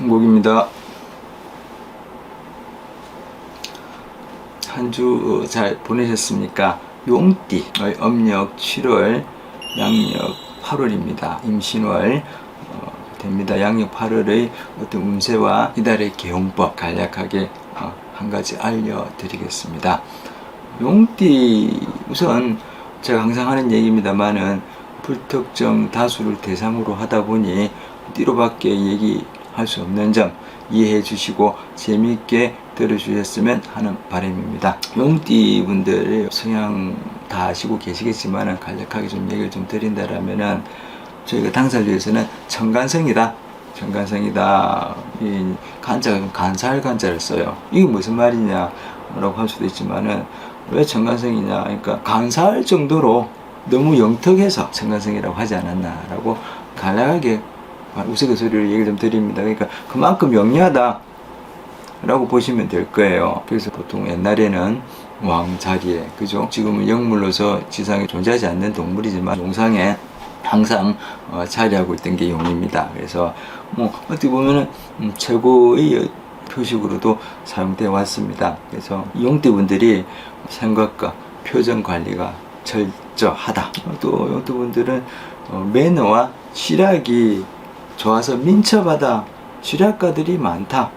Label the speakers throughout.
Speaker 1: 곡입니다. 한 주 잘 보내셨습니까? 용띠의 âm 력 7월, 양력 8월입니다. 임신월 됩니다. 양력 8월의 어떤 운세와 이달의 개운법 간략하게 한 가지 알려드리겠습니다. 용띠, 우선 제가 항상 하는 얘기입니다만은 불특정 다수를 대상으로 하다 보니 띠로밖에 얘기할 수 없는 점 이해해 주시고 재미있게 들어주셨으면 하는 바람입니다. 용띠 분들 성향 다 아시고 계시겠지만 간략하게 좀 얘기를 좀 드린다라면은 저희가 당사주에서는 천간성이다. 천간성이다. 이 간자가 간살 간자를 써요. 이게 무슨 말이냐 라고 할 수도 있지만은 왜 천간성이냐, 그러니까 간살 정도로 너무 영특해서 천간성이라고 하지 않았나 라고 간략하게 우스갯소리로 얘기 좀 드립니다. 그러니까 그만큼 영리하다 라고 보시면 될 거예요. 그래서 보통 옛날에는 왕 자리에, 그죠? 지금은 영물로서 지상에 존재하지 않는 동물이지만 용상에 항상 자리하고 있던 게 용입니다. 그래서 뭐 어떻게 보면은 최고의 표식으로도 사용되어 왔습니다. 그래서 용띠분들이 생각과 표정 관리가 철저하다. 또 용띠분들은 매너와 시략이 좋아서 민첩하다. 시략가들이 많다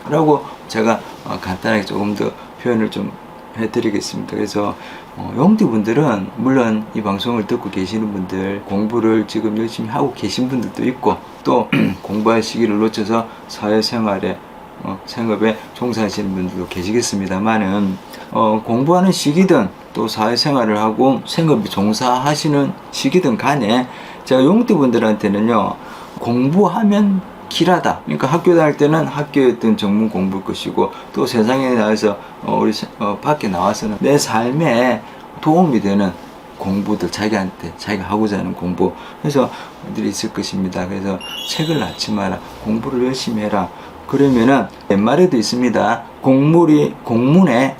Speaker 1: 라고 제가 간단하게 조금 더 표현을 좀 해드리겠습니다. 그래서 용띠분들은 물론 이 방송을 듣고 계시는 분들, 공부를 지금 열심히 하고 계신 분들도 있고, 또 공부할 시기를 놓쳐서 사회생활에 생업에 종사하시는 분들도 계시겠습니다만은 공부하는 시기든 또 사회생활을 하고 생업에 종사하시는 시기든 간에 제가 용띠분들한테는요, 공부하면 길하다. 그러니까 학교 다닐 때는 학교에 어떤 전문 공부일 것이고, 또 세상에 나와서 우리 밖에 나와서는 내 삶에 도움이 되는 공부들, 자기한테 자기가 하고자 하는 공부, 그래서 들이 있을 것입니다. 그래서 책을 낳지 마라, 공부를 열심히 해라. 그러면은 옛말에도 있습니다. 공문에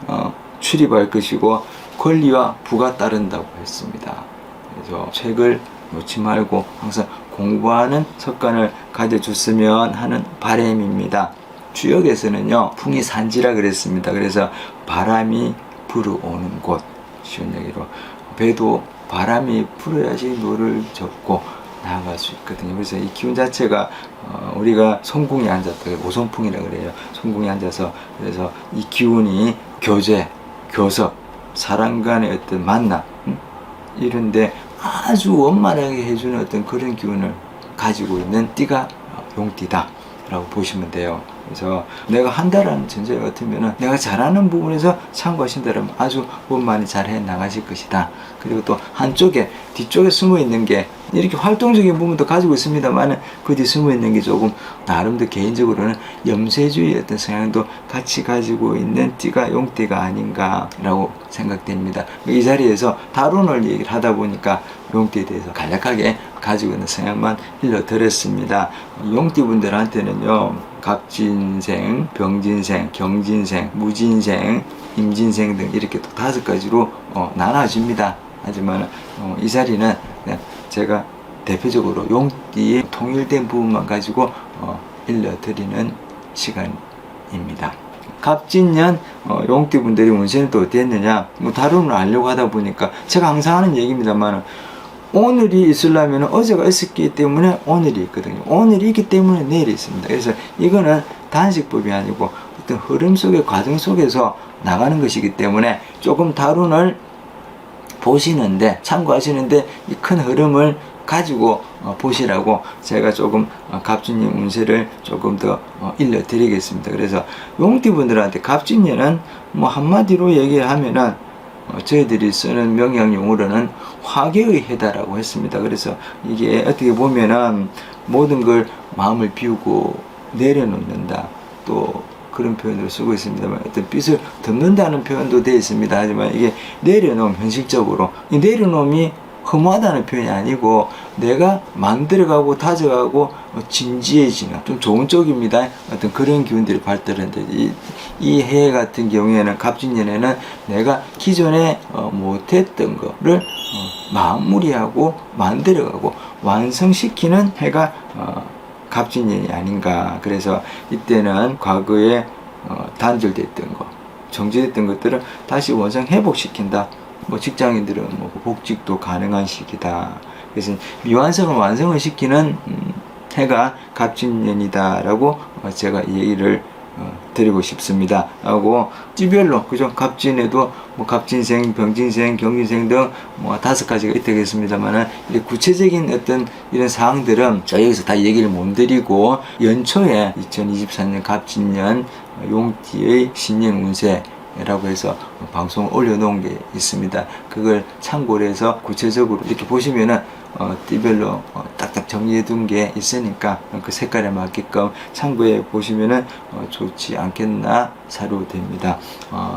Speaker 1: 출입할 것이고 권리와 부가 따른다고 했습니다. 그래서 책을 놓지 말고 항상 공부하는 습관을 가져줬으면 하는 바람입니다. 주역에서는요, 풍이 산지라 그랬습니다. 그래서 바람이 불어오는 곳, 쉬운 얘기로 배도 바람이 불어야지 노를 젓고 나아갈 수 있거든요. 그래서 이 기운 자체가 우리가 손궁에 앉았다, 오손풍이라 그래요. 손궁에 앉아서, 그래서 이 기운이 교제, 교섭, 사람 간의 어떤 만남, 이런데 아주 원만하게 해주는 어떤 그런 기운을 가지고 있는 띠가 용띠다 라고 보시면 돼요. 그래서 내가 한다라는 전제 같으면은 내가 잘하는 부분에서 참고하신다면 아주 원만히 잘 해 나가실 것이다. 그리고 또 한쪽에, 뒤쪽에 숨어 있는 게 이렇게 활동적인 부분도 가지고 있습니다만은 그 뒤에 숨어 있는 게 조금 나름대로 개인적으로는 염세주의 어떤 성향도 같이 가지고 있는 띠가 용띠가 아닌가라고 생각됩니다. 이 자리에서 다룬을 얘기를 하다 보니까 용띠에 대해서 간략하게 가지고 있는 성향만 일러드렸습니다. 용띠분들한테는요, 갑진생, 병진생, 경진생, 무진생, 임진생 등 이렇게 또 5가지로 나눠집니다. 하지만 이 자리는 그냥 제가 대표적으로 용띠의 통일된 부분만 가지고 일러드리는 시간입니다. 갑진년 용띠분들이 운세는 또 어땠느냐, 뭐 다루는 알려고 하다 보니까 제가 항상 하는 얘기입니다만, 오늘이 있으려면 어제가 있었기 때문에 오늘이 있거든요. 오늘이 있기 때문에 내일이 있습니다. 그래서 이거는 단식법이 아니고 어떤 흐름 속의 과정 속에서 나가는 것이기 때문에 조금 다룬을 보시는데, 참고하시는데 이 큰 흐름을 가지고 보시라고 제가 조금 갑진년 운세를 조금 더 일러드리겠습니다. 그래서 용띠분들한테 갑진년은 뭐 한마디로 얘기하면은 저희들이 쓰는 명양용어로는 화계의 해다라고 했습니다. 그래서 이게 어떻게 보면은 모든 걸 마음을 비우고 내려놓는다, 또 그런 표현으로 쓰고 있습니다만, 어떤 빛을 덮는다는 표현도 되어 있습니다. 하지만 이게 내려놓음, 현실적으로 이 내려놓음이 허무하다는 표현이 아니고 내가 만들어가고 다져가고 진지해지는 좀 좋은 쪽입니다. 어떤 그런 기운들이 발달하는데, 이 해 같은 경우에는, 갑진년에는 내가 기존에 못했던 거를 마무리하고 만들어가고 완성시키는 해가 갑진년이 아닌가. 그래서 이때는 과거에 단절됐던 거, 정지됐던 것들을 다시 원상 회복시킨다. 뭐 직장인들은 뭐 복직도 가능한 시기다. 그래서 미완성을 완성을 시키는 해가 갑진년이다라고 제가 얘기를 드리고 싶습니다. 하고 띠별로 그죠? 갑진에도 뭐 갑진생, 병진생, 경진생 등 뭐 5가지가 있겠습니다만은 이 구체적인 어떤 이런 사항들은 저 여기서 다 얘기를 못 드리고 연초에 2024년 갑진년 용띠의 신년 운세라고 해서 방송을 올려놓은 게 있습니다. 그걸 참고를 해서 구체적으로 이렇게 보시면은 띠별로 딱딱 정리해 둔 게 있으니까 그 색깔에 맞게끔 참고해 보시면은 좋지 않겠나 사료됩니다.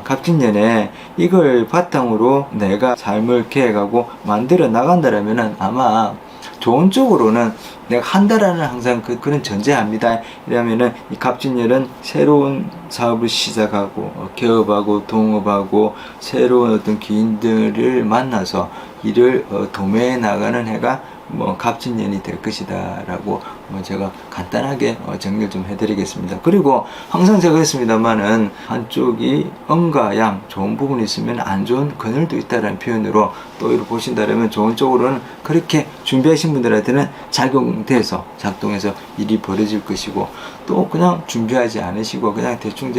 Speaker 1: 갑진년에 이걸 바탕으로 내가 삶을 계획하고 만들어 나간다라면은 아마 좋은 쪽으로는 내가 한다라는 항상 그런 전제합니다. 이러면은 이 갑진년은 새로운 사업을 시작하고 개업하고 동업하고 새로운 어떤 기인들을 만나서 이를 도매해 나가는 해가 뭐 갑진년이 될 것이다 라고 제가 간단하게 정리를 좀 해드리겠습니다. 그리고 항상 제가 했습니다만은 한쪽이 음과 양 좋은 부분이 있으면 안 좋은 그늘도 있다라는 표현으로 또 이렇게 보신다면 좋은 쪽으로는 그렇게 준비하신 분들한테는 작용돼서 작동해서 일이 벌어질 것이고, 또 그냥 준비하지 않으시고 그냥 대충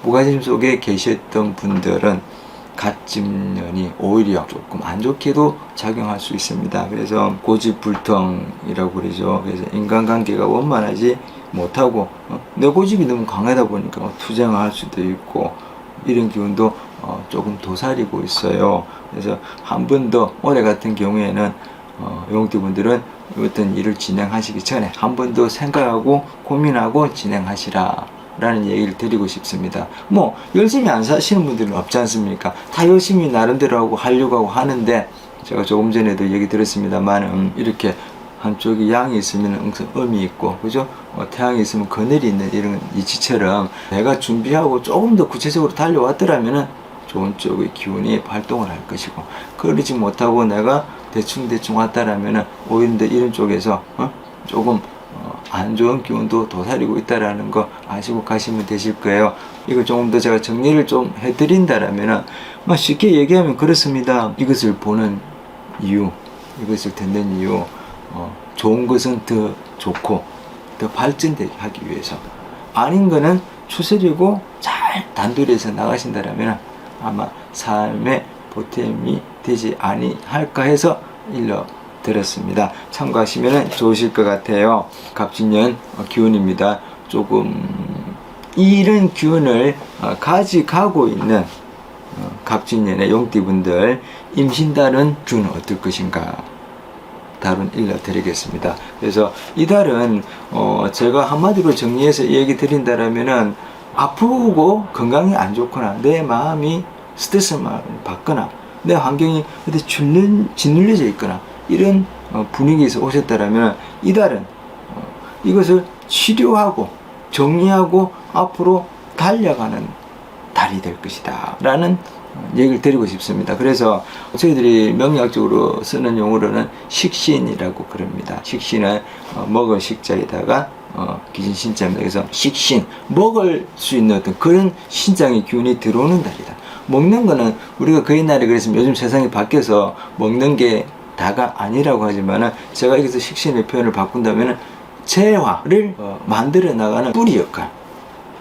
Speaker 1: 무관심 속에 계셨던 분들은 갑진년이 오히려 조금 안 좋게도 작용할 수 있습니다. 그래서 고집불통이라고 그러죠. 그래서 인간관계가 원만하지 못하고 내 고집이 너무 강하다 보니까 투쟁을 할 수도 있고 이런 기운도 조금 도사리고 있어요. 그래서 한 번 더 올해 같은 경우에는 용띠분들은 어떤 일을 진행하시기 전에 한 번 더 생각하고 고민하고 진행하시라 라는 얘기를 드리고 싶습니다. 뭐 열심히 안 사시는 분들은 없지 않습니까? 다 열심히 나름대로 하려고 하는데, 제가 조금 전에도 얘기 드렸습니다만 이렇게 한쪽이 양이 있으면 항상 음이 있고, 그죠? 태양이 있으면 그늘이 있는 이런 이치처럼 내가 준비하고 조금 더 구체적으로 달려왔더라면은 좋은 쪽의 기운이 발동을 할 것이고, 그러지 못하고 내가 대충 왔다라면은 오히려 이런 쪽에서 조금 안 좋은 기운도 도사리고 있다라는 거 아시고 가시면 되실 거예요. 이거 조금 더 제가 정리를 좀 해드린다라면은 쉽게 얘기하면 그렇습니다. 이것을 보는 이유, 이것을 듣는 이유, 좋은 것은 더 좋고 더 발전되게 하기 위해서, 아닌 거는 추스리고 잘 단둘이서 나가신다라면 아마 삶의 보탬이 되지 아니할까 해서 들었습니다. 참고하시면 좋으실 것 같아요. 갑진년 기운입니다. 조금 이런 기운을 가져가고 있는 갑진년의 용띠분들 임신달은 기운은 어떨 것인가 달은 일러드리겠습니다. 그래서 이 달은 제가 한마디로 정리해서 얘기 드린다라면은 아프고 건강이 안 좋거나 내 마음이 스트레스를 받거나 내 환경이 어디 짓눌려져 있거나 이런 분위기에서 오셨다라면 이 달은 이것을 치료하고 정리하고 앞으로 달려가는 달이 될 것이다 라는 얘기를 드리고 싶습니다. 그래서 저희들이 명리학적으로 쓰는 용어로는 식신이라고 그럽니다. 식신은 먹을 식자에다가 기진신자입니다. 그래서 식신, 먹을 수 있는 어떤 그런 신장의 기운이 들어오는 달이다. 먹는 거는 우리가 그 옛날에 그랬으면 요즘 세상이 바뀌어서 먹는 게 다가 아니라고 하지만은, 제가 여기서 식신의 표현을 바꾼다면은 재화를 만들어 나가는 뿌리 역할,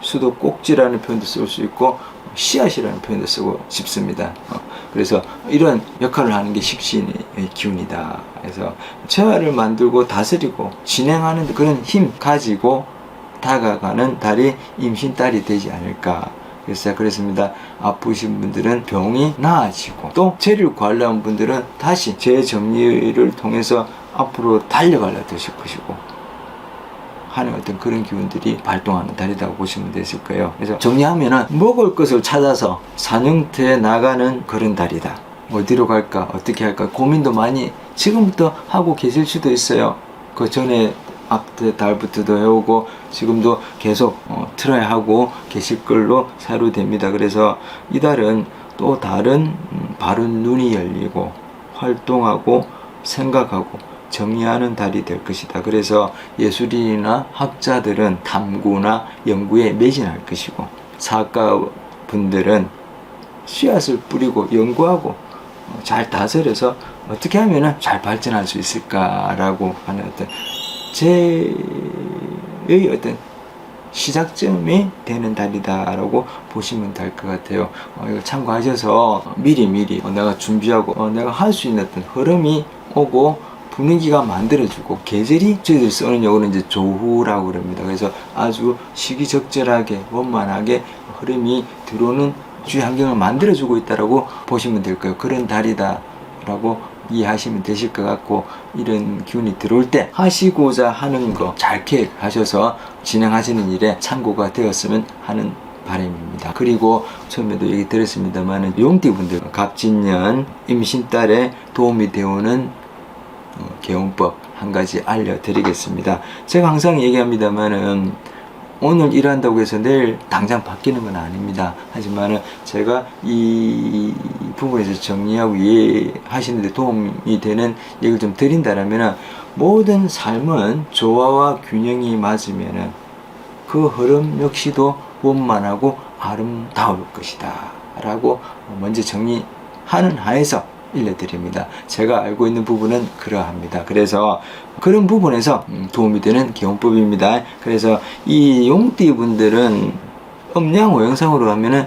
Speaker 1: 수도꼭지라는 표현도 쓸 수 있고 씨앗이라는 표현도 쓰고 싶습니다. 그래서 이런 역할을 하는 게 식신의 기운이다. 그래서 재화를 만들고 다스리고 진행하는 그런 힘 가지고 다가가는 달이 임신달이 되지 않을까. 그래서 제가 그랬습니다. 아프신 분들은 병이 나아지고, 또 재를 관리한 분들은 다시 재정리를 통해서 앞으로 달려가려 드실 것이고 하는 어떤 그런 기운들이 발동하는 달이라고 보시면 되실 거예요. 그래서 정리하면은 먹을 것을 찾아서 산형태에 나가는 그런 달이다. 어디로 갈까, 어떻게 할까 고민도 많이 지금부터 하고 계실 수도 있어요. 그 전에 앞에 달부터도 해오고 지금도 계속 틀어야 하고 계실 걸로 사료됩니다. 그래서 이 달은 또 다른 바른 눈이 열리고 활동하고 생각하고 정의하는 달이 될 것이다. 그래서 예술인이나 학자들은 탐구나 연구에 매진할 것이고, 사학가분들은 씨앗을 뿌리고 연구하고 잘 다스려서 어떻게 하면 잘 발전할 수 있을까라고 하는 어떤 제의 어떤 시작점이 되는 달이다라고 보시면 될 것 같아요. 이거 참고하셔서 미리 내가 준비하고 내가 할 수 있는 어떤 흐름이 오고 분위기가 만들어주고, 계절이 저희들 쓰는 용어는 이제 조후라고 그럽니다. 그래서 아주 시기적절하게 원만하게 흐름이 들어오는 주위 환경을 만들어주고 있다라고 보시면 될 거예요. 그런 달이다라고 이해하시면 되실 것 같고, 이런 기운이 들어올 때 하시고자 하는 거 잘 계획하셔서 진행하시는 일에 참고가 되었으면 하는 바람입니다. 그리고 처음에도 얘기 드렸습니다만, 용띠분들 갑진년 임신달에 도움이 되오는 개운법 한 가지 알려드리겠습니다. 제가 항상 얘기합니다만은, 오늘 일한다고 해서 내일 당장 바뀌는 건 아닙니다. 하지만 제가 이 부분에서 정리하고 이해하시는데 도움이 되는 얘기를 좀 드린다면, 모든 삶은 조화와 균형이 맞으면 그 흐름 역시도 원만하고 아름다울 것이다 라고 먼저 정리하는 하에서 일러드립니다. 제가 알고 있는 부분은 그러합니다. 그래서 그런 부분에서 도움이 되는 개운법입니다. 그래서 이 용띠 분들은 음양 오행상으로 하면은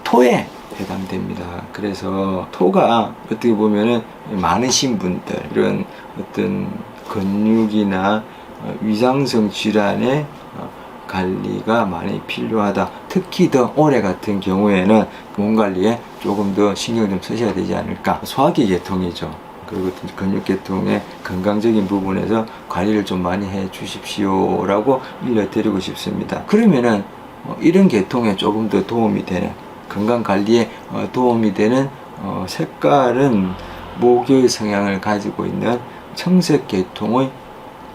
Speaker 1: 토에 해당됩니다. 그래서 토가 어떻게 보면은 많으신 분들, 이런 어떤 근육이나 위장성 질환의 관리가 많이 필요하다. 특히 더 올해 같은 경우에는 몸 관리에 조금 더 신경 좀 쓰셔야 되지 않을까. 소화기 계통이죠. 그리고 근육 계통의 건강적인 부분에서 관리를 좀 많이 해 주십시오 라고 일러드리고 싶습니다. 그러면은 이런 계통에 조금 더 도움이 되는, 건강 관리에 도움이 되는 색깔은 목요의 성향을 가지고 있는 청색 계통의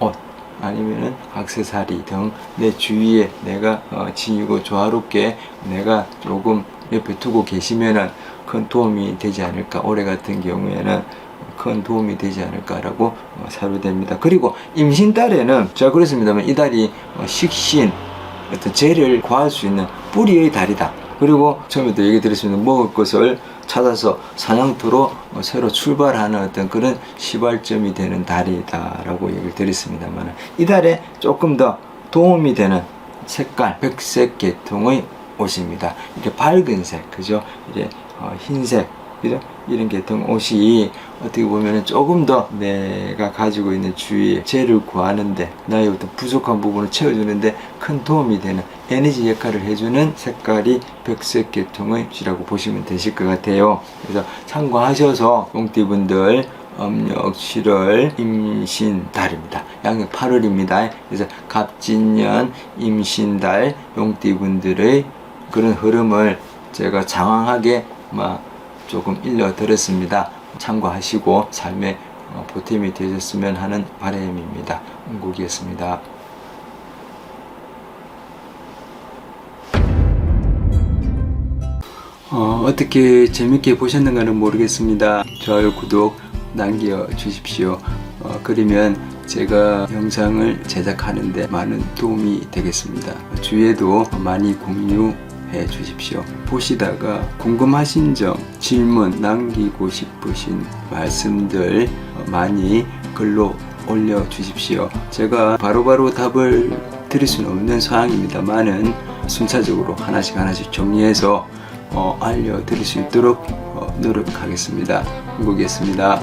Speaker 1: 옷, 아니면은 액세서리 등 내 주위에 내가 지니고 조화롭게 내가 조금 옆에 두고 계시면은 큰 도움이 되지 않을까. 올해 같은 경우에는 큰 도움이 되지 않을까라고 사료됩니다. 그리고 임신달에는 제가 그랬습니다만, 이 달이 식신, 어떤 재를 구할 수 있는 뿌리의 달이다. 그리고 처음에도 얘기 드렸습니다. 먹을 것을 찾아서 사냥터로 새로 출발하는 어떤 그런 시발점이 되는 달이다 라고 얘기를 드렸습니다만, 이 달에 조금 더 도움이 되는 색깔, 백색 계통의 옷입니다. 이렇게 밝은 색, 그죠? 이제 흰색, 그죠? 이런 계통 옷이 어떻게 보면 조금 더 내가 가지고 있는 주위에 재를 구하는데, 나의 어떤 부족한 부분을 채워주는데 큰 도움이 되는 에너지 역할을 해주는 색깔이 백색 계통의 옷이라고 보시면 되실 것 같아요. 그래서 참고하셔서 용띠분들 음력 7월 임신달입니다. 양력 8월입니다. 그래서 갑진년 임신달 용띠분들의 그런 흐름을 제가 장황하게 조금 일러드렸습니다. 참고하시고 삶의 보탬이 되셨으면 하는 바람입니다. 은국이었습니다. 어떻게 재밌게 보셨는가는 모르겠습니다. 좋아요, 구독 남겨주십시오. 그러면 제가 영상을 제작하는데 많은 도움이 되겠습니다. 주위에도 많이 공유해 주십시오. 보시다가 궁금하신 점, 질문 남기고 싶으신 말씀들 많이 글로 올려주십시오. 제가 바로바로 답을 드릴 수는 없는 사항입니다만은 순차적으로 하나씩 정리해서 알려드릴 수 있도록 노력하겠습니다. 한국이었습니다.